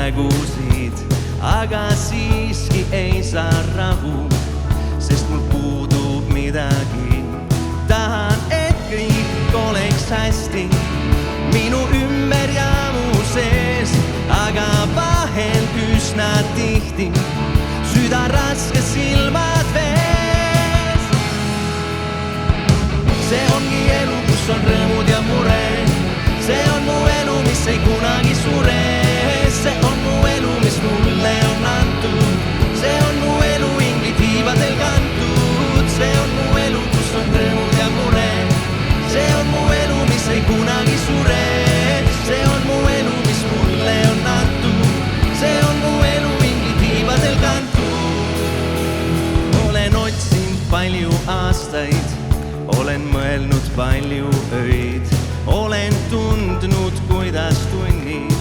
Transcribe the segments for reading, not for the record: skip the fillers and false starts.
nägusid, aga siiski ei saa rahu, sest mul puudub midagi. Tahan, et kõik oleks hästi minu ümber ja mu sees, aga vahel üsna tihti süda raske, silmad vees. See ongi elu, kus on rõõmud ja mured. See on mu elu, mis ei kunagi sure. See on mu elu, mis mulle on antud. See on mu elu, inglid tiivadel kantud. See on mu elu, kus on rõõmud ja mured. See on mu elu, mis ei kunagi sure. See on mu elu, mis mulle on antud. See on mu elu, inglid tiivadel kantud. Olen otsinud palju aastaid, olen mõelnud palju öid, olen tundnud, kuidas tunnid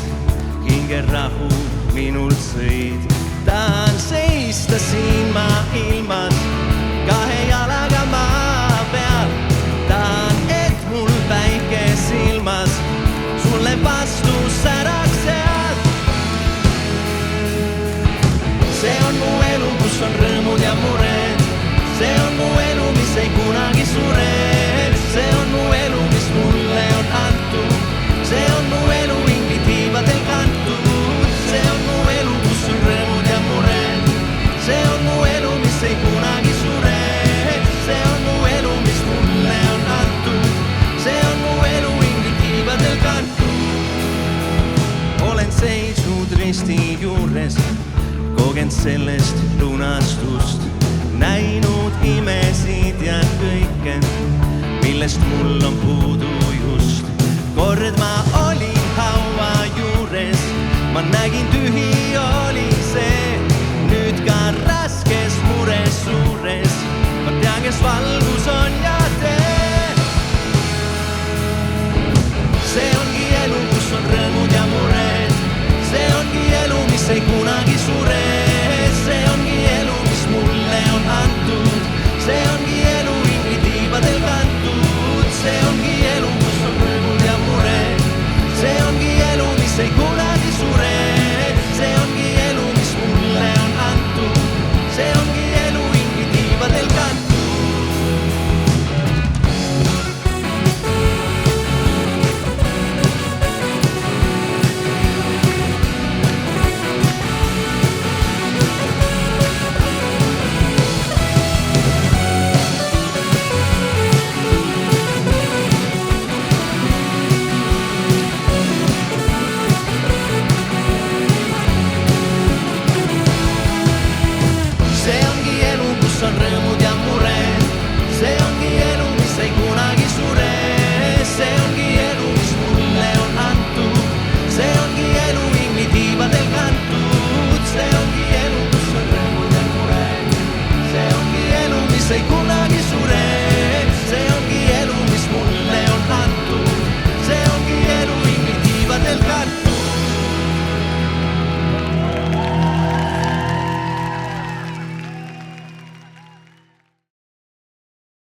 hingerahu minul sõid. Tahan seista siin maa ilmas, kahe jalaga maa peal. Tahan, et mul päike silmas sulle vastu säraks seal. See on mu elu, kus on rõõmud ja mured. See on mu elu, mis ei kunagi sure. See on mu elu, mis mulle on antud. See on mu elu, inglid tiivadel kantud. See on mu elu, kus on rõõmud ja mured. See on mu elu, mis ei kunagi sure. See on mu elu, mis mulle on antud. See on mu elu, inglid tiivadel kantud. Olen seisnud risti juures, kogenud sellest lunastust, näinud imesid ja kõike, millest mul on puudu just. Kord ma olin haua juures, ma nägin, tühi oli see. Nüüd ka raskes mures suures, ma tean, kes valgus on ja tee. See ongi elu, kus on rõõmud ja mured. See ongi elu, mis ei kunagi sure.